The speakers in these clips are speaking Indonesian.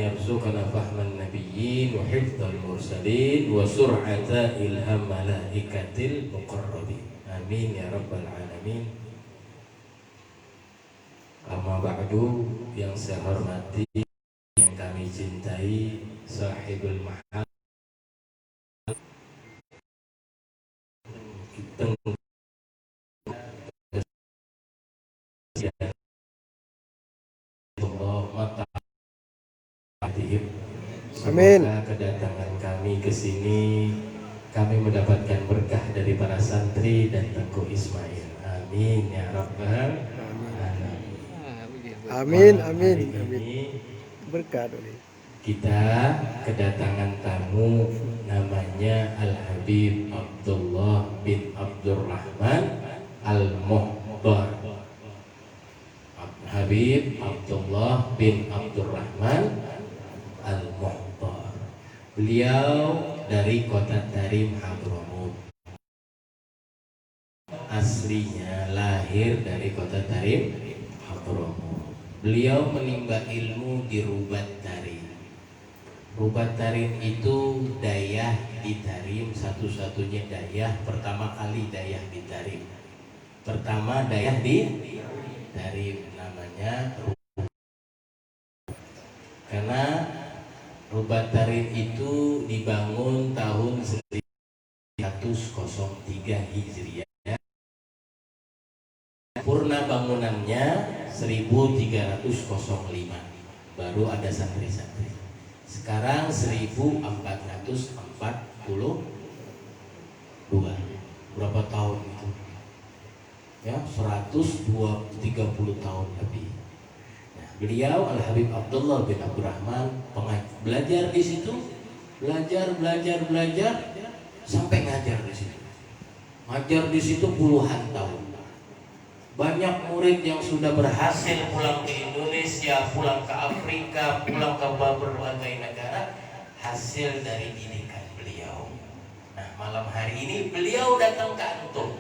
yarzuqana fahman nabiyyin wa hifdzal mursalin wa sur'ata ilham malaikatil muqarrabin. Amin ya rabbal alamin. Amma ba'du, yang saya hormati, yang kami cintai, sahibul mahal, Amin. Semoga kedatangan kami ke sini kami mendapatkan berkah dari para santri dan Tengku Ismail. Amin ya rabbal alamin. Amin. Malam Amin. hari Amin. ini Berkah dulu. kita kedatangan tamu namanya Al Habib Abdullah bin Abdurrahman Al-Muhdar. Habib Abdullah bin Abdurrahman Al-Muhdar. Beliau dari kota Tarim, Hadramut. Aslinya lahir dari kota Tarim, Hadramut. Beliau menimba ilmu di Rubat Tarim. Rubat Tarim itu dayah di Tarim, satu-satunya dayah, pertama kali dayah di Tarim. Pertama dayah di Tarim, namanya karena Rubat Tarim itu dibangun tahun 1103 Hijriah. Purna bangunannya 1305. Baru ada santri-santri. Sekarang 1442. Berapa tahun itu? Ya, 130 tahun lebih. Nah, beliau Al Habib Abdullah bin Abdurrahman belajar di situ, belajar sampai ngajar di situ. Ngajar di situ puluhan tahun. Banyak murid yang sudah berhasil pulang ke Indonesia, pulang ke Afrika, pulang ke berbagai negara, hasil dari didikan beliau. Nah, malam hari ini beliau datang ke antum.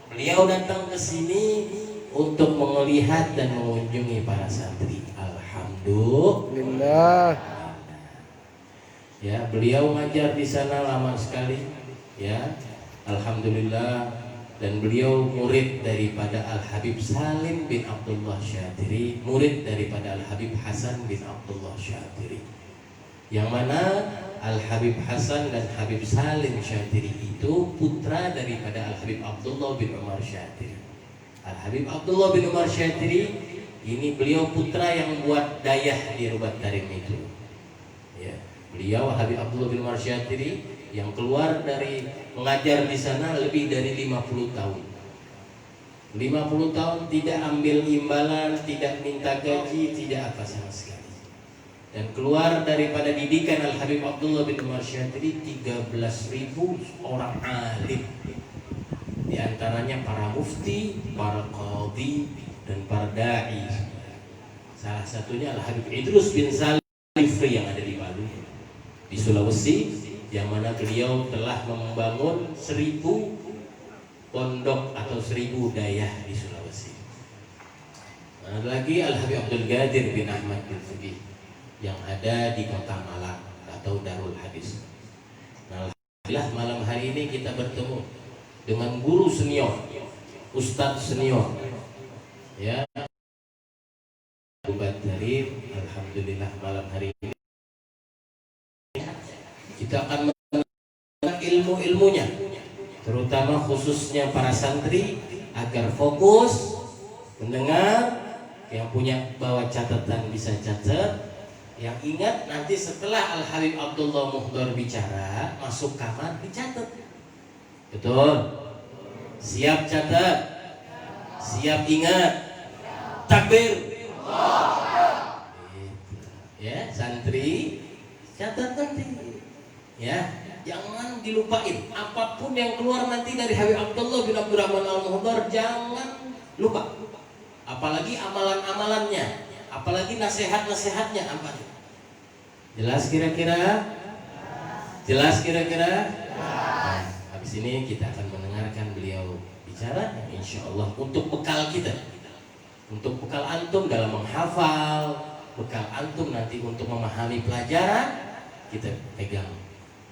Beliau datang ke sini untuk melihat dan mengunjungi para santri. Alhamdulillah. Ya, beliau ngajar di sana lama sekali. Ya, alhamdulillah. Dan beliau murid daripada Al Habib Salim bin Abdullah Syatiri, murid daripada Al Habib Hasan bin Abdullah Syatiri. Yang mana Al Habib Hasan dan Habib Salim Syatiri itu putra daripada Al Habib Abdullah bin Umar Syatiri. Al Habib Abdullah bin Umar Syatiri ini beliau putra yang buat dayah di Rubat Tarim itu. Ya, beliau Habib Abdullah bin Umar Syatiri yang keluar dari mengajar di sana lebih dari 50 tahun. 50 tahun tidak ambil imbalan, tidak minta gaji, tidak apa sama sekali. Dan keluar daripada didikan Al Habib Abdullah bin Umar Syatiri 13.000 orang alim. Di antaranya para mufti, para qadhi, dan para dai. Salah satunya Al Habib Idrus bin Salim yang ada di Palu, di Sulawesi, yang mana beliau telah membangun 1000 pondok atau 1000 dayah di Sulawesi. Ada lagi Al Habib Abdul Qadir bin Ahmad bin Fuqih yang ada di kota Malang atau Darul Hadis. Nah, alhamdulillah malam hari ini kita bertemu dengan guru senior, ustadz senior, ya, Rubat Tarim. Alhamdulillah malam hari ini kita akan mengenal ilmu-ilmunya, terutama khususnya para santri agar fokus mendengar. Yang punya bawa catatan bisa catat. Yang ingat nanti setelah Al Habib Abdullah Muhdar bicara, masuk kamar dicatat. Betul? Siap catat? Siap ingat? Takbir. Ya, santri catat nanti. Ya, jangan dilupain. Apapun yang keluar nanti dari Habib Abdullah bin Abdurrahman Al-Muhdar, jangan lupa. Apalagi amalan-amalannya, apalagi nasihat-nasihatnya apa? Jelas kira-kira? Jelas kira-kira? Nah, habis ini kita akan mendengarkan beliau bicara, insya Allah untuk bekal kita, untuk bekal antum dalam menghafal, bekal antum nanti untuk memahami pelajaran, kita pegang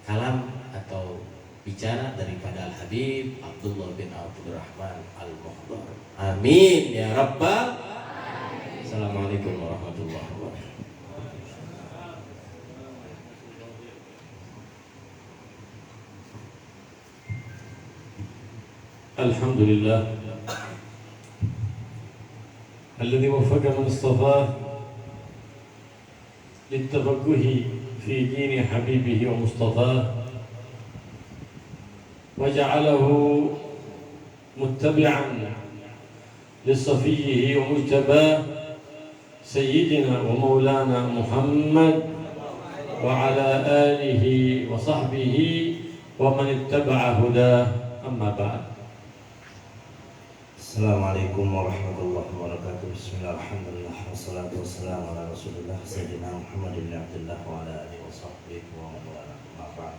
kalam atau bicara daripada Al-Habib Abdullah bin Abdurrahman Al-Muhdar. Amin ya rabbal. Assalamualaikum warahmatullahi wabarakatuh. Alhamdulillah الذي وفق من اصطفاه للتفقه في دين حبيبه ومصطفاه وجعله متبعا لصفيه ومجتباه سيدنا ومولانا محمد وعلى آله وصحبه ومن اتبع هداه. أما بعد. Assalamualaikum warahmatullahi wabarakatuh. Bismillahirrahmanirrahim. Wassalatu wassalamu ala Rasulillah Sayyidina Muhammad bin Abdullah wa ala alihi wa sahbihi wa man wala. Ma'ba'd.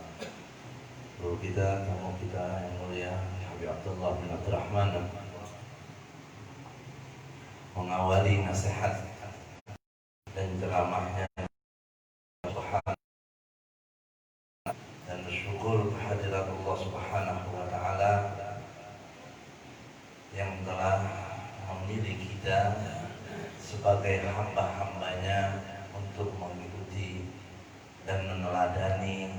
Guru kita, tamu kita yang mulia Habib Abdullah bin Abdurrahman mengawali nasihat dan ceramahnya dan bersyukur kehadirat Allah Subhanahu wa taala yang telah memilih kita sebagai hamba-hambanya untuk mengikuti dan meneladani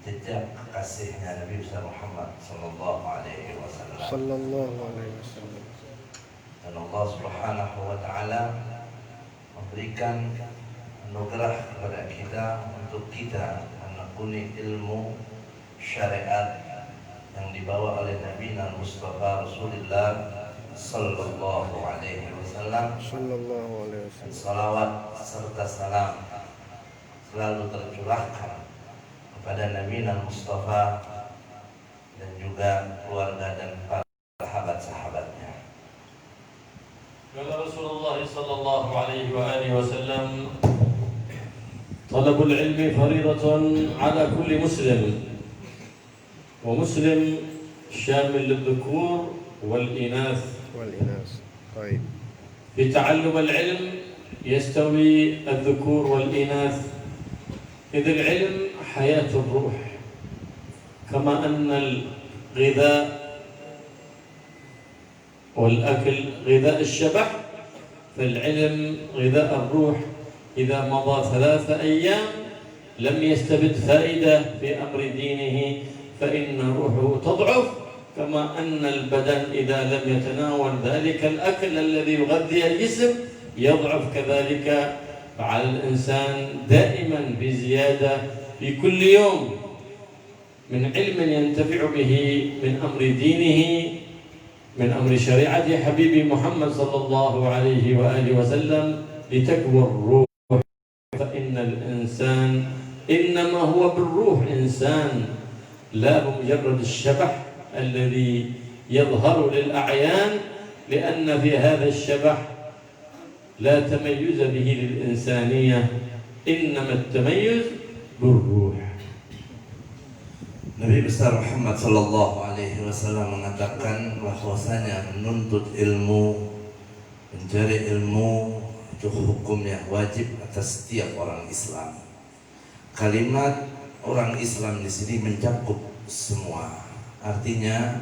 jejak kekasihnya Nabi besar Muhammad Sallallahu Alaihi Wasallam. Dan Allah Subhanahu Wa Taala memberikan anugerah kepada kita untuk kita menekuni ilmu syariat yang dibawa oleh Nabi Mustafa Rasulullah Sallallahu Alaihi Wasallam. Salawat serta salam selalu tercurahkan kepada Nabi Mustafa dan juga keluarga dan para sahabat-sahabatnya. Kata Rasulullah Sallallahu Alaihi Wasallam, talabul ilmi faridatun ala kulli muslim. ومسلم شامل للذكور والإناث. طيب. في تعلم العلم يستوي الذكور والإناث، إذ العلم حياة الروح، كما أن الغذاء والأكل غذاء الشبح، فالعلم غذاء الروح. إذا مضى 3 أيام لم يستبد فائدة في أمر دينه فإن روحه تضعف، كما أن البدن إذا لم يتناول ذلك الأكل الذي يغذي الجسم يضعف كذلك. فعلى الإنسان دائما بزيادة في كل يوم من علم ينتفع به من أمر دينه، من أمر شريعة حبيبي محمد صلى الله عليه وآله وسلم، لتقوى الروح. فإن الإنسان إنما هو بالروح إنسان، لا بمجرد الشبح الذي يظهر للأعيان، لأن في هذا الشبح لا تميز به للإنسانية، إنما التميز بالروح. Nabi besar Muhammad Sallallahu Alaihi Wasallam mengatakan bahwasanya menuntut ilmu, mencari ilmu itu hukumnya wajib atas setiap orang Islam. Kalimat orang Islam di sini mencakup semua, artinya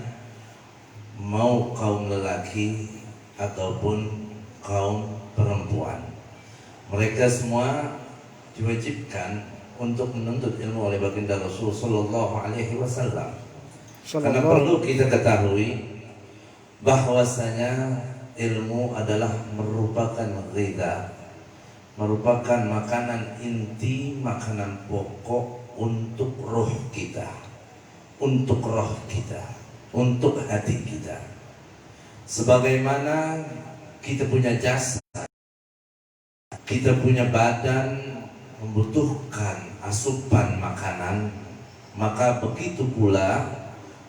mau kaum lelaki ataupun kaum perempuan, mereka semua diwajibkan untuk menuntut ilmu oleh baginda Rasul Sallallahu Alaihi Wasallam. Karena perlu kita ketahui bahwasanya ilmu adalah merupakan ghidha, merupakan makanan inti, makanan pokok untuk roh kita, untuk roh kita, untuk hati kita. Sebagaimana kita punya jasad, kita punya badan membutuhkan asupan makanan, maka begitu pula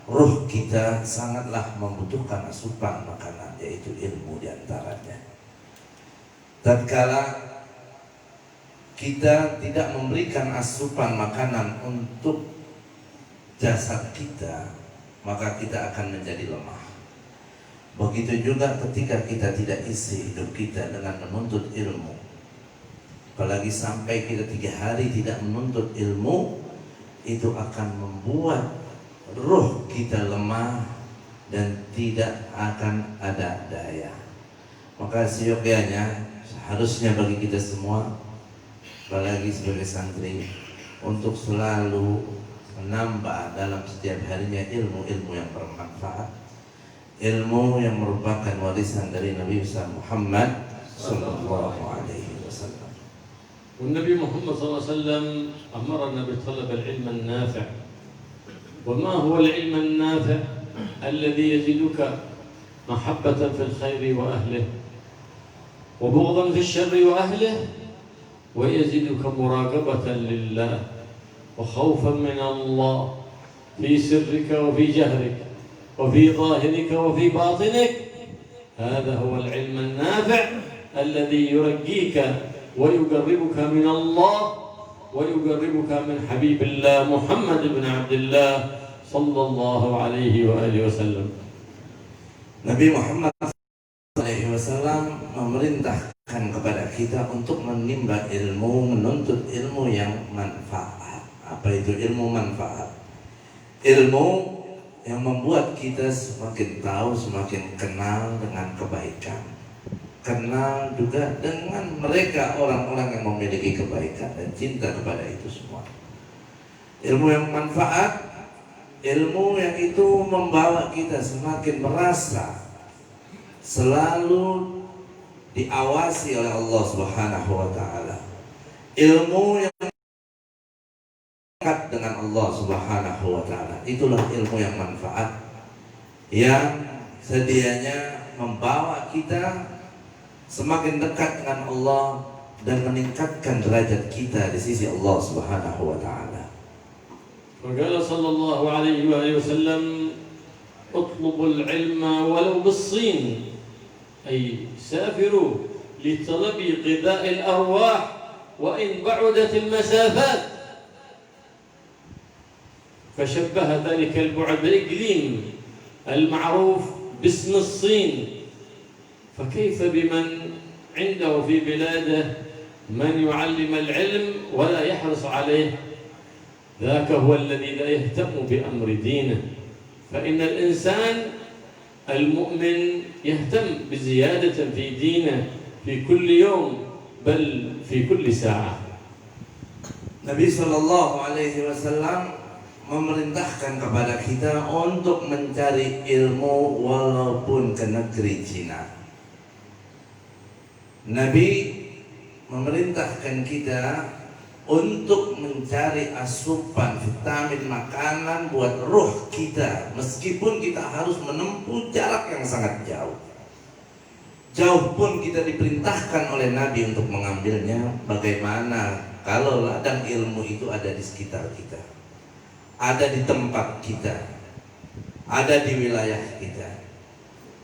roh kita sangatlah membutuhkan asupan makanan, yaitu ilmu diantaranya. Tatkala kita tidak memberikan asupan makanan untuk jasad kita, maka kita akan menjadi lemah. Begitu juga ketika kita tidak isi hidup kita dengan menuntut ilmu, Apalagi sampai kita 3 hari tidak menuntut ilmu, itu akan membuat ruh kita lemah dan tidak akan ada daya. Maka seyogyanya seharusnya bagi kita semua, apalagi sebagai santri, untuk selalu menambah dalam setiap harinya ilmu-ilmu yang bermanfaat, ilmu yang merupakan warisan dari Nabi Muhammad sallallahu alaihi wasallam. والنبي محمد صلى الله عليه وسلم أمرنا بطلب العلم النافع. وما هو العلم النافع؟ الذي يزيدك محبة في الخير وأهله وبغضا في الشر وأهله، ويزيدك مراقبة لله وخوفا من الله في سرك وفي جهرك وفي ظاهرك وفي باطنك. هذا هو العلم النافع الذي يرقيك ويقربك من الله ويقربك من حبيب الله محمد بن عبد الله صلى الله عليه وآله وسلم. Nabi Muhammad SAW memerintahkan kepada kita untuk menimba ilmu, menuntut ilmu yang manfaat. Apa itu ilmu manfaat? Ilmu yang membuat kita semakin tahu, semakin kenal dengan kebaikan, kenal juga dengan mereka orang-orang yang memiliki kebaikan dan cinta kepada itu semua. Ilmu yang manfaat, ilmu yang itu membawa kita semakin merasa selalu diawasi oleh Allah Subhanahu wa taala. Ilmu yang dekat dengan Allah Subhanahu wa taala, itulah ilmu yang manfaat, yang sedianya membawa kita semakin dekat dengan Allah dan meningkatkan derajat kita di sisi Allah Subhanahu wa taala. وقال صلى الله عليه وآله وسلم: اطلبوا العلم ولو بالصين، أي سافروا لطلب غذاء الأرواح وإن بعدت المسافات. فشبه ذلك البعد بالإقليم المعروف باسم الصين، فكيف بمن عنده في بلاده من يعلم العلم ولا يحرص عليه؟ ذاك هو الذي لا يهتم بأمر دينه. فإن الإنسان المؤمن يهتم بزيادة في دينه في كل يوم بل في كل ساعة. Nabi Shallallahu Alaihi Wasallam memerintahkan kepada kita untuk mencari ilmu walaupun ke negeri Cina. Nabi memerintahkan kita untuk mencari asupan vitamin makanan buat ruh kita, meskipun kita harus menempuh jarak yang sangat jauh. Jauh pun kita diperintahkan oleh Nabi untuk mengambilnya. Bagaimana kalau ladang ilmu itu ada di sekitar kita, ada di tempat kita, ada di wilayah kita?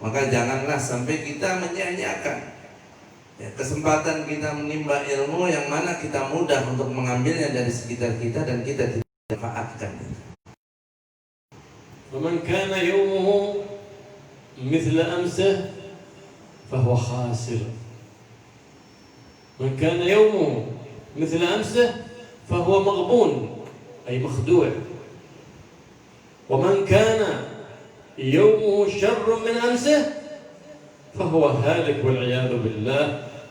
Maka janganlah sampai kita menyia-nyiakan kesempatan kita menimba ilmu yang mana kita mudah untuk mengambilnya dari sekitar kita dan kita tidak manfaatkan. ومن كان يومه مثل أمسه فهو خاسر. من كان يومه مثل أمسه فهو مغبون أي مخدوع. ومن كان يومه شر من أمسه فهو هالك والعياذ بالله،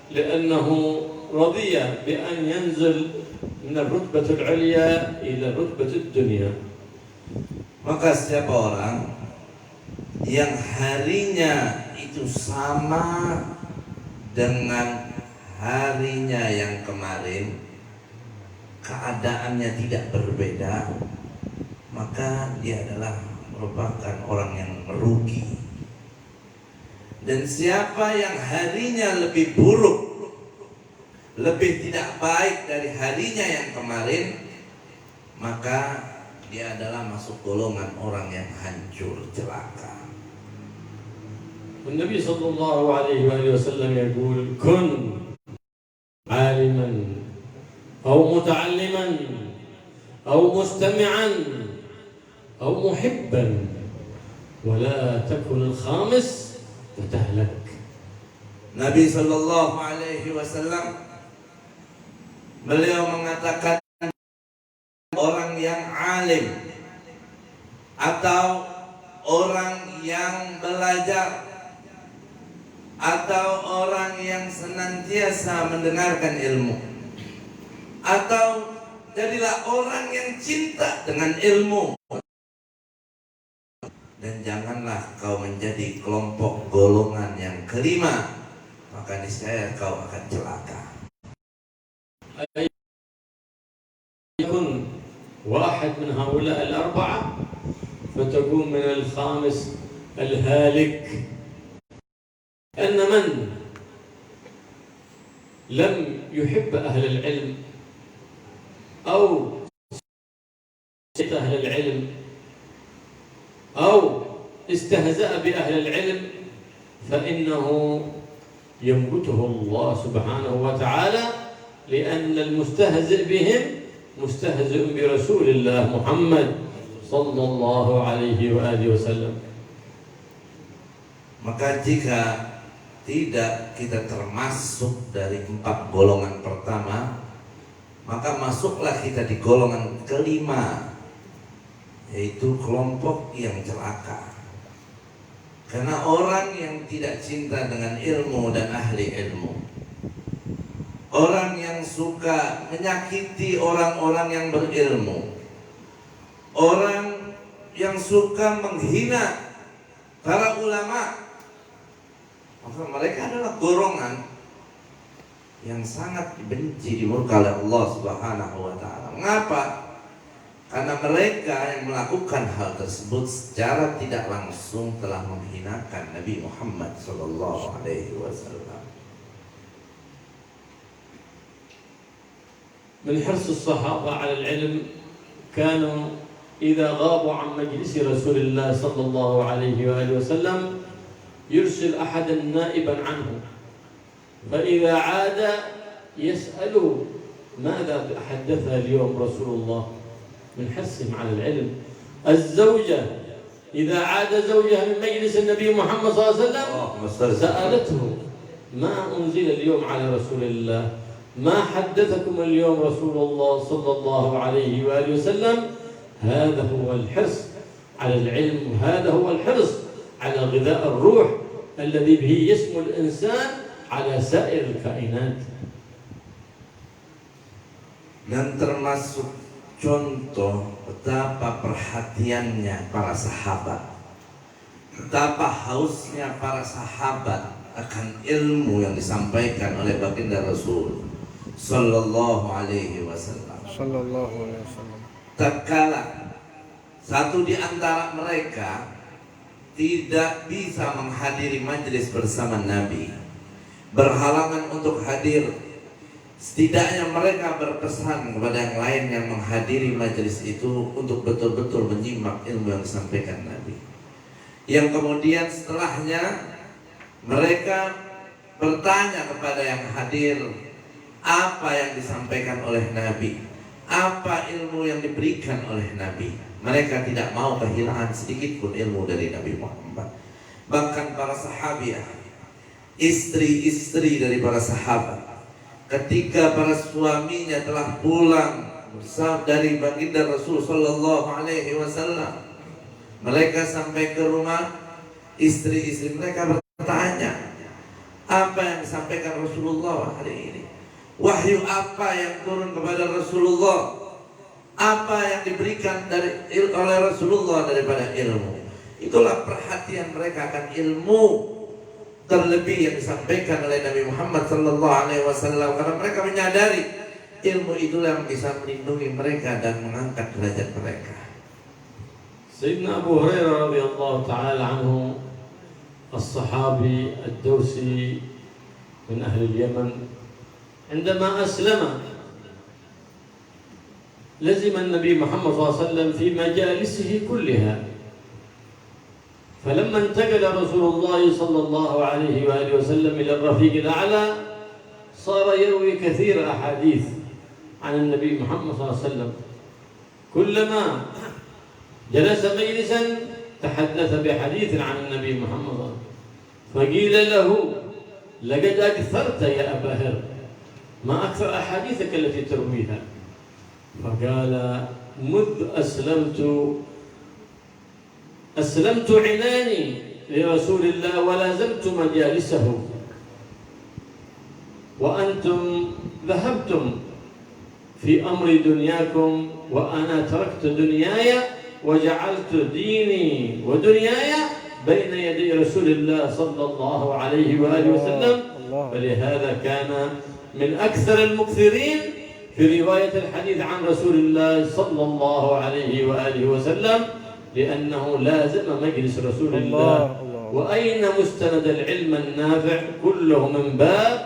لأنه رضي بأن ينزل من الرتبة العليا إلى رتبة الدنيا. Maka siapa orang yang harinya itu sama dengan harinya yang kemarin, keadaannya tidak berbeda, maka dia adalah merupakan orang yang merugi. Dan siapa yang harinya lebih buruk, lebih tidak baik dari harinya yang kemarin, maka dia adalah masuk golongan orang yang hancur, celaka. والنبي صلى الله عليه وآله وسلم يقول: كن عالما أو متعلما أو مستمعا أو محبا ولا تكن الخامس فتهلك. Nabi Shallallahu Alaihi Wasallam Beliau mengatakan orang yang alim atau orang yang belajar atau orang yang senantiasa mendengarkan ilmu, atau jadilah orang yang cinta dengan ilmu, dan janganlah kau menjadi kelompok golongan yang kelima, maka niscaya kau akan celaka. يكون واحد من هؤلاء الأربعة فتكون من الخامس الهالك. أن من لم يحب أهل العلم أو أهل العلم أو استهزأ بأهل العلم فإنه ينبته الله سبحانه وتعالى، لأن المستهزئ بهم مستهزئ برسول الله محمد صلى الله عليه وآله وسلم. Maka jika tidak kita termasuk dari 4 golongan pertama, maka masuklah kita di golongan kelima, yaitu kelompok yang celaka. Karena orang yang tidak cinta dengan ilmu dan ahli ilmu, orang yang suka menyakiti orang-orang yang berilmu, orang yang suka menghina para ulama, maka mereka adalah golongan yang sangat dibenci, dimurka oleh Allah Subhanahu wa taala. Mengapa? Karena mereka yang melakukan hal tersebut secara tidak langsung telah menghinakan Nabi Muhammad sallallahu alaihi wasallam. من حرص الصحابة على العلم كانوا إذا غابوا عن مجلس رسول الله صلى الله عليه وآله وسلم يرسل أحدا نائبا عنه، فإذا عاد يسأله ماذا حدث اليوم رسول الله، من حرصهم على العلم. الزوجة إذا عاد زوجها من مجلس النبي محمد صلى الله عليه وسلم سألته ما أنزل اليوم على رسول الله، ما حدثكم اليوم رسول الله صلى الله عليه وآله وسلم. هذا هو الحرص على العلم، وهذا هو الحرص على غذاء الروح الذي به يسمو الإنسان على سائر الكائنات. Dan termasuk contoh betapa perhatiannya para sahabat, betapa hausnya para sahabat akan ilmu yang disampaikan oleh baginda Rasul sallallahu alaihi wasallam. Sallallahu alaihi wasallam. Tatkala satu di antara mereka tidak bisa menghadiri majelis bersama Nabi, berhalangan untuk hadir, setidaknya mereka berpesan kepada yang lain yang menghadiri majelis itu untuk betul-betul menyimak ilmu yang disampaikan Nabi. Yang kemudian setelahnya mereka bertanya kepada yang hadir, apa yang disampaikan oleh Nabi, apa ilmu yang diberikan oleh Nabi. Mereka tidak mau kehilangan sedikit pun ilmu dari Nabi Muhammad. Bahkan para sahabiah, istri-istri dari para sahabat, ketika para suaminya telah pulang dari baginda Rasul sallallahu alaihi wasallam, mereka sampai ke rumah, istri-istri mereka bertanya, apa yang disampaikan Rasulullah hari ini? Wahyu apa yang turun kepada Rasulullah? Apa yang diberikan oleh Rasulullah daripada ilmu? Itulah perhatian mereka akan ilmu, terlebih yang disampaikan oleh Nabi Muhammad sallallahu alaihi wasallam, karena mereka menyadari ilmu itulah yang bisa melindungi mereka dan mengangkat derajat mereka. سيدنا أبو هريرة رضي الله تعالى عنه الصحابي الدوسي من أهل اليمن عندما أسلم لزم النبي محمد صلى الله عليه وسلم في مجالسه كلها، فلما انتقل رسول الله صلى الله عليه وآله وسلم إلى الرفيق الأعلى صار يروي كثير أحاديث عن النبي محمد صلى الله عليه وسلم. كلما جلس مجلسا تحدث بحديث عن النبي محمد صلى الله عليه وسلم، فقيل له لقد أكثرت يا أبا هر، ما أكثر أحاديثك التي ترويها؟ فقال مذ أسلمت عناني لرسول الله ولازمت مجالسه وأنتم ذهبتم في أمر دنياكم وأنا تركت دنياي وجعلت ديني ودنياي بين يدي رسول الله صلى الله عليه وآله وسلم. فلهذا كان من أكثر المكثرين في رواية الحديث عن رسول الله صلى الله عليه وآله وسلم لأنه لازم مجلس رسول الله. وأين مستند العلم النافع؟ كله من باب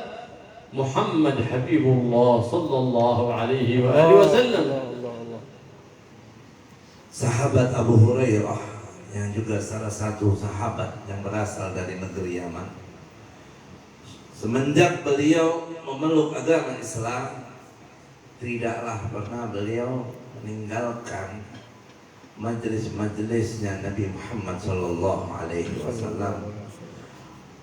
محمد حبيب الله صلى الله عليه وآله وسلم. Sahabat Abu Hurairah yang juga salah satu sahabat yang berasal dari negeri Yaman, semenjak beliau memeluk agama Islam, tidaklah pernah beliau meninggalkan majelis-majelisnya Nabi Muhammad Sallallahu Alaihi Wasallam,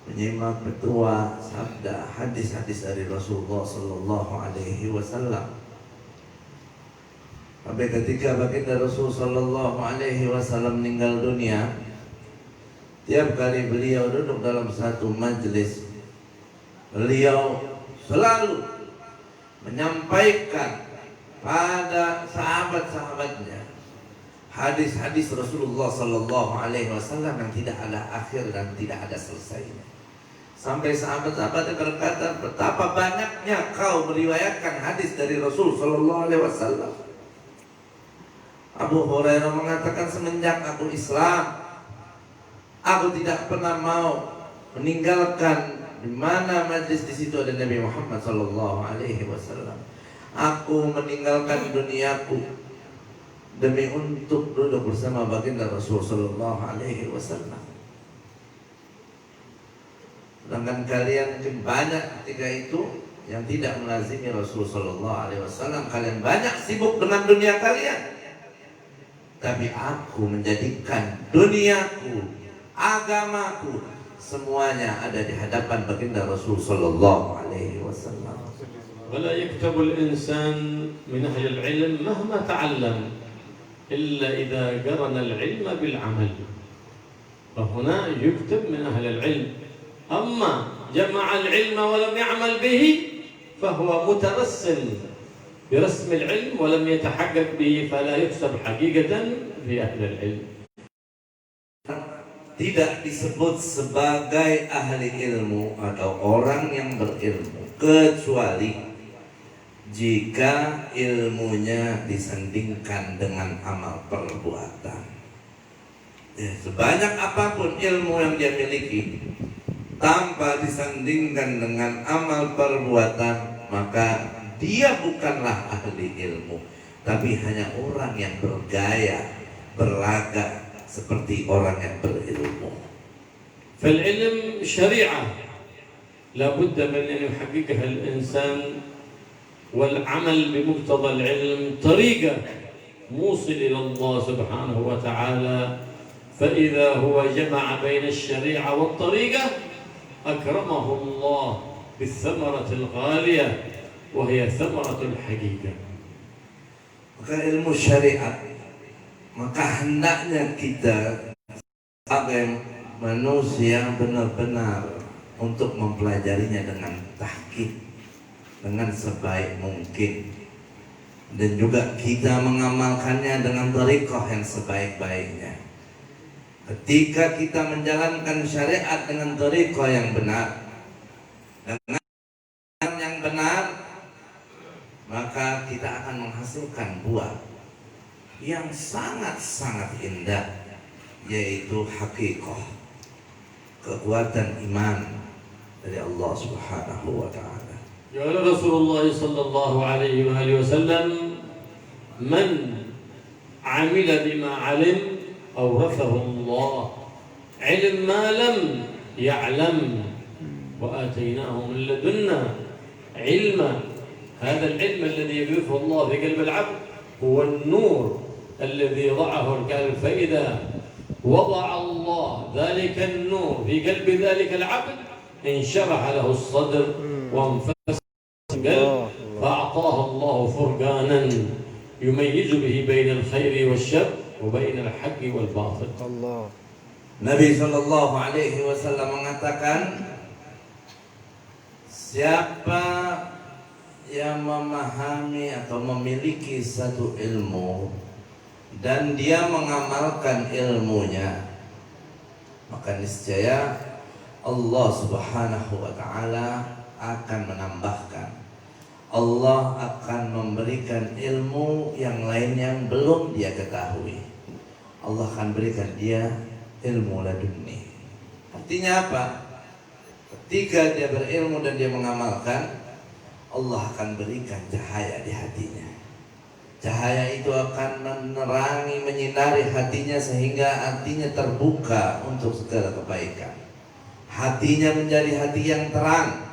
menyimak petua, sabda, hadis-hadis dari Rasulullah Sallallahu Alaihi Wasallam. Sampai ketika baginda Rasul Sallallahu Alaihi Wasallam meninggal dunia, tiap kali beliau duduk dalam satu majelis, beliau selalu menyampaikan pada sahabat-sahabatnya hadis-hadis Rasulullah Sallallahu Alaihi Wasallam yang tidak ada akhir dan tidak ada selesainya. Sampai sahabat-sahabatnya berkata, betapa banyaknya kau meriwayatkan hadis dari Rasul Sallallahu Alaihi Wasallam. Abu Hurairah mengatakan, semenjak aku Islam, aku tidak pernah mau meninggalkan di mana majlis di situ ada Nabi Muhammad Sallallahu Alaihi Wasallam. Aku meninggalkan duniaku demi untuk duduk bersama baginda Rasul Sallallahu Alaihi Wasallam. Sedangkan kalian mungkin banyak ketika itu yang tidak melazimi Rasul Sallallahu Alaihi Wasallam. Kalian banyak sibuk dengan dunia kalian. Tapi aku menjadikan duniaku, agamaku, semuanya ada di hadapan baginda Rasul Sallallahu Alaihi Wasallam. ولا يكتب الإنسان من أهل العلم مهما تعلم إلا إذا قرن العلم بالعمل. فهنا يكتب من أهل العلم. أما جمع العلم ولم يعمل به فهو مترسل برسم العلم ولم يتحقق به فلا يحسب حقيقة في أهل العلم. Tidak disebut sebagai ahli ilmu atau orang yang berilmu kecuali jika ilmunya disandingkan dengan amal perbuatan. Sebanyak apapun ilmu yang dia miliki, tanpa disandingkan dengan amal perbuatan, maka dia bukanlah ahli ilmu, tapi hanya orang yang bergaya, berlagak seperti orang yang berilmu. فالعلم شريعة لا بد من أن يحققها الإنسان، والعمل بمقتضى العلم طريقة موصل إلى الله سبحانه وتعالى. فإذا هو جمع بين الشريعة والطريقة أكرمه الله بالثمرة الغالية وهي ثمرة الحقيقة. Maka ilmu syariat, maka hendaknya kita sebagai manusia benar-benar untuk mempelajarinya dengan tahqiq, dengan sebaik mungkin, dan juga kita mengamalkannya dengan thariqah yang sebaik-baiknya. Ketika kita menjalankan syariat dengan thariqah yang benar, dengan yang benar, maka kita akan menghasilkan buah yang sangat-sangat indah, yaitu haqiqah, kekuatan iman dari Allah Subhanahu wa taala. قال رسول الله صلى الله عليه وآله وسلم من عمل بما علم أورثه الله علم ما لم يعلم وآتيناه من لدنا علما. هذا العلم الذي يغرسه الله في قلب العبد هو النور الذي ضعه الكافر. فإذا وضع الله ذلك النور في قلب ذلك العبد انشرح له الصدر وانفسح والقلب فأعطاه الله فرقانا يميز به بين الخير والشر وبين الحق والباطل. Allah. Nabi Shallallahu Alaihi Wasallam mengatakan, siapa yang memahami atau memiliki satu ilmu dan dia mengamalkan ilmunya, maka niscaya Allah Subhanahu wa Ta'ala akan menambahkan. Allah akan memberikan ilmu yang lain yang belum dia ketahui. Allah akan berikan dia ilmu laduni. Artinya apa? Ketika dia berilmu dan dia mengamalkan, Allah akan berikan cahaya di hatinya. Cahaya itu akan menerangi, menyinari hatinya sehingga hatinya terbuka untuk segala kebaikan. Hatinya menjadi hati yang terang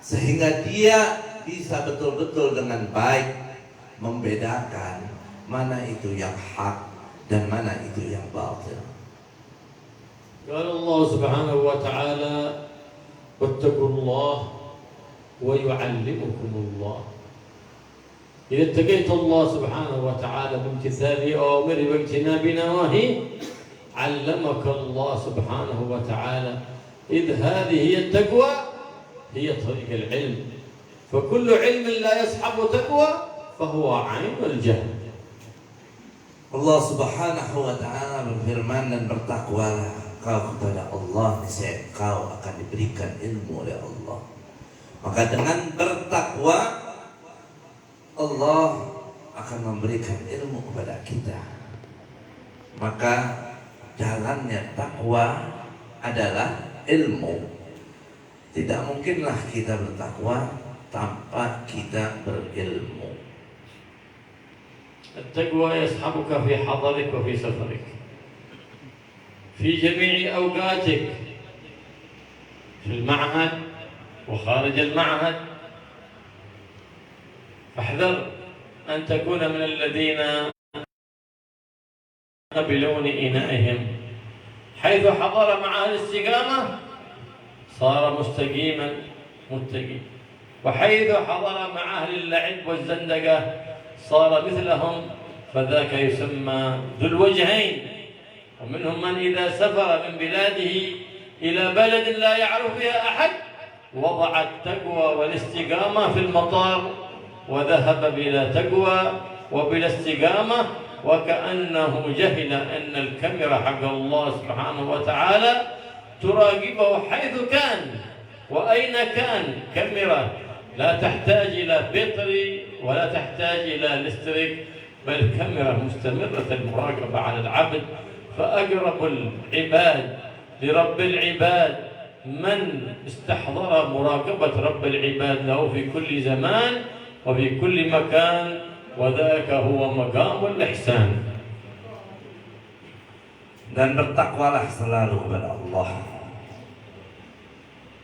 sehingga dia bisa betul-betul dengan baik membedakan mana itu yang hak dan mana itu yang batil. قال الله سبحانه وتعالى واتقوا الله ويعلمكم الله. إذا اتقيت الله سبحانه وتعالى بامتثال أوامره واجتناب نواهيه علمك الله سبحانه وتعالى، إذ هذه هي التقوى، هي طريق العلم. فكل علم لا يصحب تقوى فهو عين الجهل. Allah Subhanahu wa Ta'ala berfirman, dan bertakwalah kau kepada Allah, niscaya kau akan diberikan ilmu oleh Allah. Maka dengan bertakwa Allah akan memberikan ilmu kepada kita. Maka jalannya takwa adalah ilmu. Tidak mungkinlah kita bertakwa tanpa kita berilmu. التقوى يصحبك في حضرك وفي سفرك، في جميع أوقاتك، في المعهد وخارج المعهد. فاحذر أن تكون من الذين بلون إنائهم، حيث حضر معه الاستقامة صار مستقيما متقي، وحيث حضر مع أهل اللعب والزندقة صار مثلهم، فذاك يسمى ذو الوجهين. ومنهم من إذا سافر من بلاده إلى بلد لا يعرف فيها أحد وضع التقوى والاستقامة في المطار وذهب بلا تقوى وبلا استقامة، وكأنه جهل أن الكاميرا حق الله سبحانه وتعالى تراقبه حيث كان وأين كان. كاميرا لا تحتاج إلى بطري ولا تحتاج إلى لستريك، بل كاميرا مستمرة المراقبة على العبد. فأقرب العباد لرب العباد من استحضر مراقبة رب العباد له في كل زمان وفي كل مكان، وذاك هو مقام الإحسان. Dan bertakwalah selalu kepada Allah.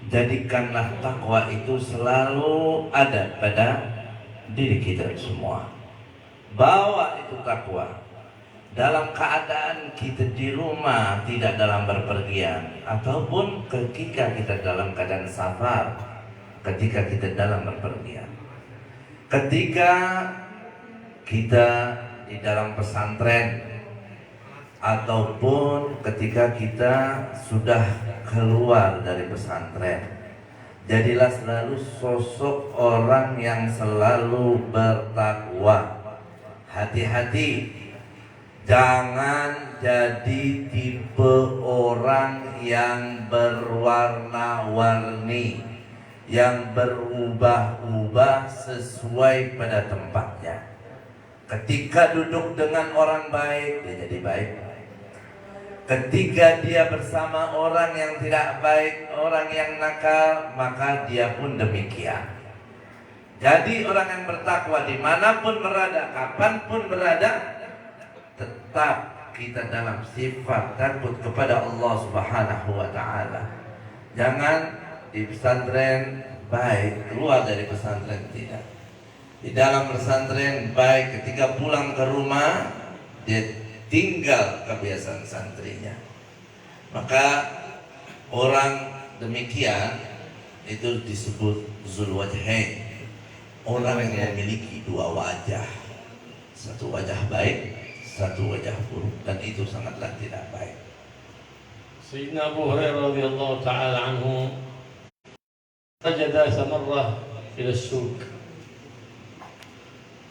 Jadikanlah takwa itu selalu ada pada diri kita semua. Bawa itu takwa dalam keadaan kita di rumah, tidak dalam berpergian, ataupun ketika kita dalam keadaan safar, ketika kita dalam berpergian, ketika kita di dalam pesantren, ataupun ketika kita sudah keluar dari pesantren. Jadilah selalu sosok orang yang selalu bertakwa. Hati-hati, jangan jadi tipe orang yang berwarna-warni, yang berubah-ubah sesuai pada tempatnya. Ketika duduk dengan orang baik, dia jadi baik. Ketika dia bersama orang yang tidak baik, orang yang nakal, maka dia pun demikian. Jadi orang yang bertakwa dimanapun berada, kapanpun berada, tetap kita dalam sifat takut kepada Allah Subhanahu wa Ta'ala. Jangan di pesantren baik, keluar dari pesantren tidak. Di dalam pesantren baik, ketika pulang ke rumah dia tinggal kebiasaan santrinya. Maka orang demikian itu disebut Zul Wajhain. orang yang memiliki dua wajah, satu wajah baik, satu wajah buruk, dan itu sangatlah tidak baik. سيدنا أبو هريرة رضي الله تعالى عنه خرج ذات مرة إلى السوق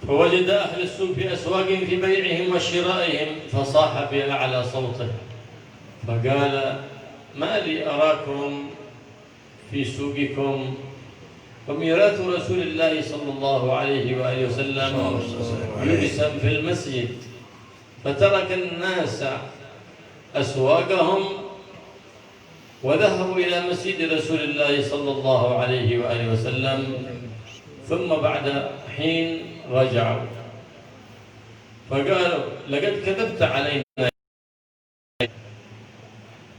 فوجد أهل السوق في أسواقهم في بيعهم وشرائهم فصاح بأعلى صوته فقال ما لي أراكم في سوقكم وميراث رسول الله صلى الله عليه وآله وسلم يقسم في المسجد فترك الناس أسواقهم وذهبوا إلى مسجد رسول الله صلى الله عليه وآله وسلم ثم بعد حين رجعوا فقالوا لقد كذبت علينا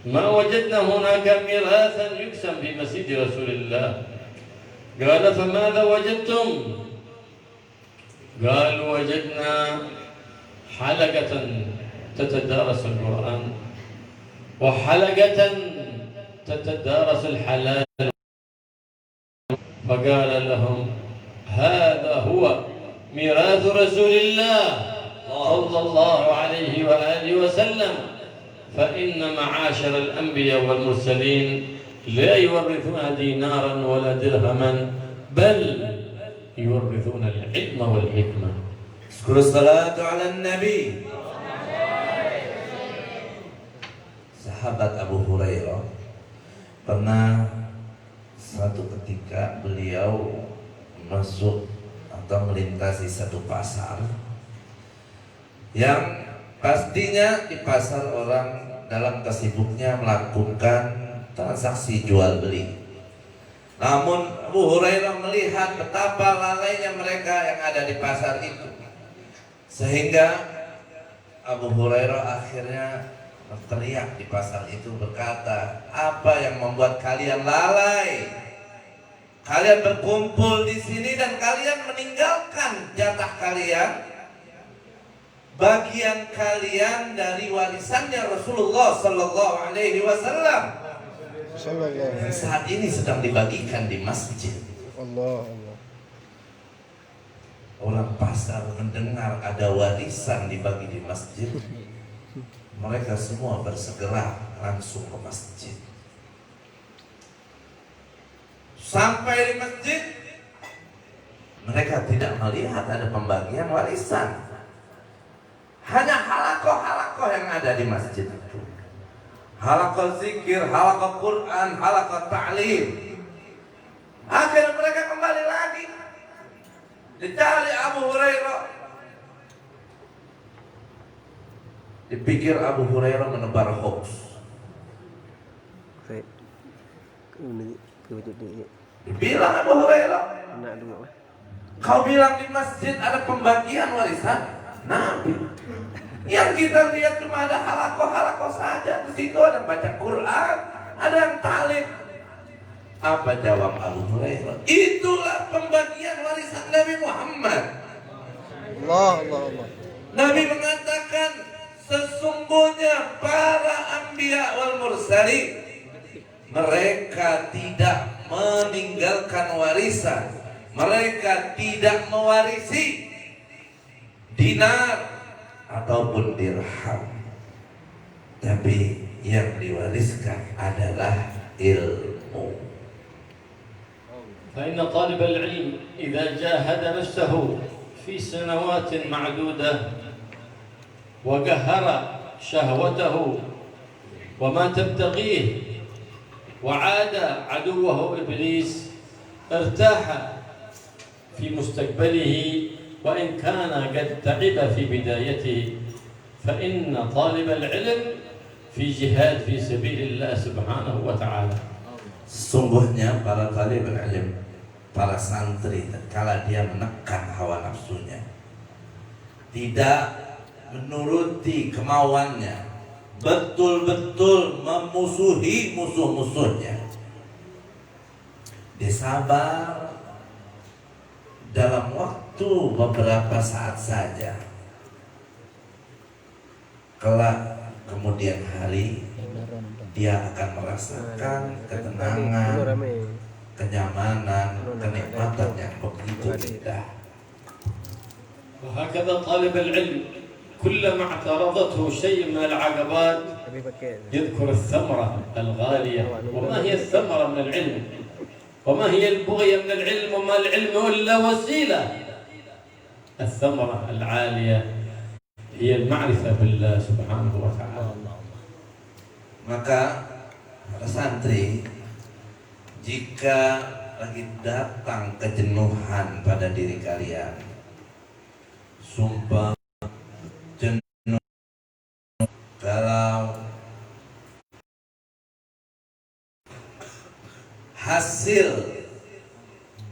ما وجدنا هناك ميراثا يقسم في مسجد رسول الله قال فماذا وجدتم قالوا وجدنا حلقة تتدارس القرآن وحلقة تتدارس الحلال فقال لهم هذا هو ميراث رسول الله صلى الله عليه وآله وسلم فإن معاشر الأنبياء والمرسلين لا يورثون دينارا ولا درهما بل يورثون العلم والحكمة. Syukur salatu ala nabi. Sahabat Abu Hurairah pernah suatu ketika beliau masuk atau melintasi satu pasar yang pastinya di pasar orang dalam kesibuknya melakukan transaksi jual beli. Namun Abu Hurairah melihat betapa lalainya mereka yang ada di pasar itu, sehingga Abu Hurairah akhirnya berteriak di pasar itu berkata, apa yang membuat kalian lalai? Kalian berkumpul di sini dan kalian meninggalkan jatah kalian, bagian kalian dari warisannya Rasulullah Sallallahu Alaihi Wasallam yang saat ini sedang dibagikan di masjid. Allah. Orang pasar mendengar ada warisan dibagi di masjid, mereka semua bersegera langsung ke masjid. Sampai di masjid, mereka tidak melihat ada pembagian warisan. Hanya halakoh-halakoh yang ada di masjid itu. Halakoh zikir, halakoh Quran, halakoh ta'lim. Akhirnya mereka kembali lagi. Dicari Abu Hurairah. Dipikir Abu Hurairah menebar hoax. Dibilang Abu Hurairah, kau bilang di masjid ada pembagian warisan Nabi. Yang kita lihat cuma ada halakoh-halakoh saja. Di situ ada baca Quran, ada yang ta'lim. Apa jawab Abu Hurairah? Itulah pembagian warisan Nabi Muhammad. Allah. Nabi mengatakan, sesungguhnya para anbiya wal mursalin mereka tidak meninggalkan warisan, mereka tidak mewarisi dinar ataupun dirham, tapi yang diwariskan adalah ilmu. فإن طالب العلم إذا جاهد نفسه في سنوات معدودة وقهر شهوته وما تبتغيه وعاد عدوه إبليس ارتاح في مستقبله وإن كان قد تعب في بدايته فإن طالب العلم في جهاد في سبيل الله سبحانه وتعالى. Sesungguhnya para talib ilmu, para santri, tatkala dia menekan hawa nafsunya, tidak menuruti kemauannya, betul-betul memusuhi musuh-musuhnya, dia sabar dalam waktu beberapa saat saja, kelak kemudian hari dia akan merasakan ketenangan, kenyamanan, kenikmatan yang begitu indah. وهكذا طالب العلم كلما اعترضته شيء من العقبات يذكر الثمرة الغالية. وما هي الثمرة من العلم؟ وما هي البغية من العلم؟ وما العلم إلا وسيلة. الثمرة العالية هي المعرفة بالله سبحانه وتعالى. Maka para santri, jika lagi datang kejenuhan pada diri kalian, sumpah jenuh, kalau hasil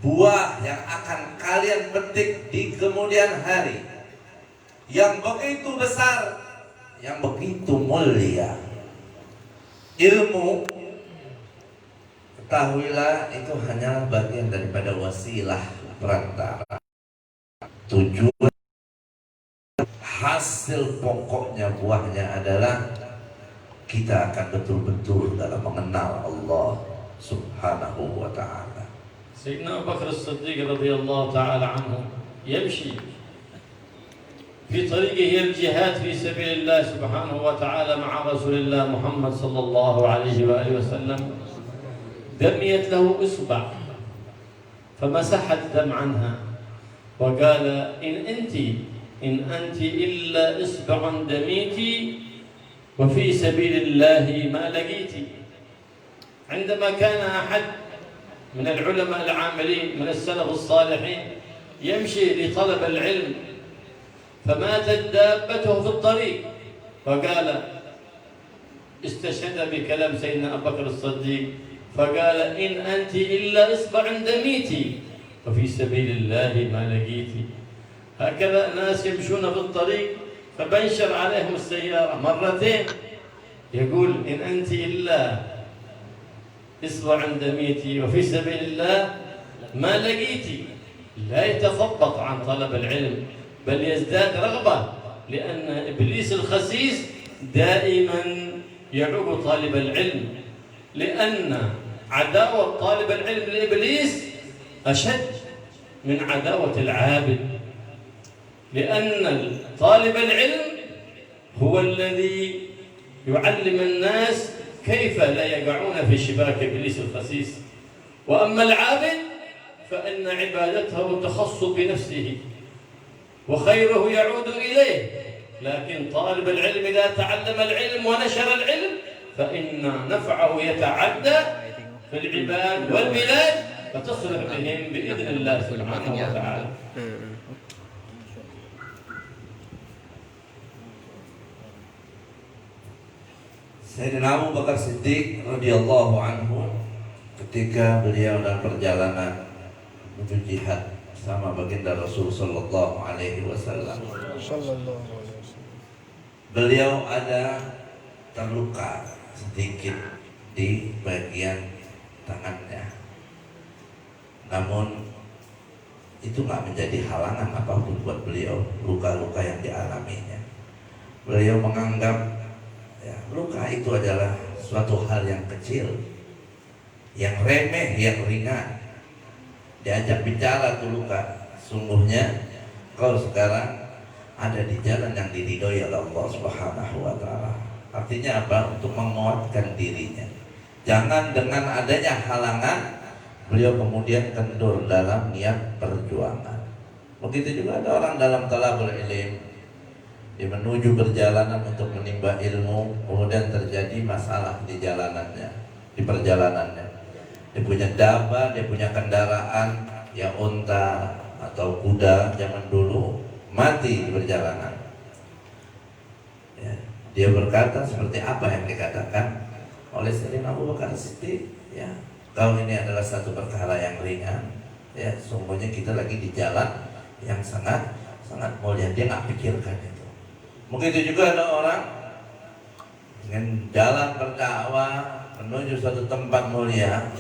buah yang akan kalian petik di kemudian hari yang begitu besar, yang begitu mulia, ilmu, ketahuilah itu hanyalah bagian daripada wasilah perantara. Tujuan hasil pokoknya, buahnya adalah kita akan betul-betul dalam mengenal Allah Subhanahu wa ta'ala. سيدنا أبو بكر الصديق رضي الله تعالى عنه يمشي في طريقه الجهاد في سبيل الله سبحانه وتعالى مع رسول الله محمد صلى الله عليه وآله وسلم. دميت له إصبع فمسح الدم عنها وقال إن أنت إلا إصبع دميت وفي سبيل الله ما لقيت. عندما كان أحد من العلماء العاملين من السلف الصالحين يمشي لطلب العلم فماتت دابته في الطريق فقال استشهد بكلام سيدنا أبو بكر الصديق فقال إن أنت إلا إصبع دميتي وفي سبيل الله ما لقيتي. هكذا ناس يمشون في الطريق فبنشر عليهم السيارة مرتين يقول إن أنت إلا إصبع دميتي وفي سبيل الله ما لقيتي. لا يتخبط عن طلب العلم بل يزداد رغبة، لأن إبليس الخسيس دائما يعوق طالب العلم، لأن عداوة طالب العلم لإبليس أشد من عداوة العابد، لأن طالب العلم هو الذي يعلم الناس كيف لا يقعون في شباك إبليس الخسيس، وأما العابد فإن عبادته تخص بنفسه وخيره يعود إليه. لكن طالب العلم إذا تعلم العلم ونشر العلم فإن نفعه يتعدى في العباد والبلاد فتصلح بهم بإذن الله سبحانه وتعالى. Sayyidina Abu Bakar Siddiq radhiyallahu anhu, ketika beliau dalam perjalanan menuju jihad sama baginda Rasul sallallahu alaihi wasallam, beliau ada terluka sedikit di bagian tangannya. Namun itu nggak menjadi halangan apapun buat beliau, luka-luka yang dialaminya. Beliau menganggap luka itu adalah suatu hal yang kecil, yang remeh, yang ringan. Diajak bicara tuh luka, sungguhnya kau sekarang ada di jalan yang diridhoi oleh Allah Subhanahu wa ta'ala. Artinya apa? Untuk menguatkan dirinya. Jangan dengan adanya halangan beliau kemudian kendur dalam niat perjuangan. Begitu juga ada orang dalam talabul ilm, dia menuju perjalanan untuk menimba ilmu, kemudian terjadi masalah di jalanannya, di perjalanannya. Dia punya dabah, dia punya kendaraan, ya unta atau kuda zaman dulu, mati di perjalanan. Ya, dia berkata seperti apa yang dikatakan oleh Sayyidina Abu Bakar Siddiq, ya, kau ini adalah satu perkara yang ringan, ya, sungguhnya kita lagi di jalan yang sangat mulia. Dia nggak pikirkan itu. Begitu juga ada orang dengan jalan berdakwah menuju suatu tempat mulia,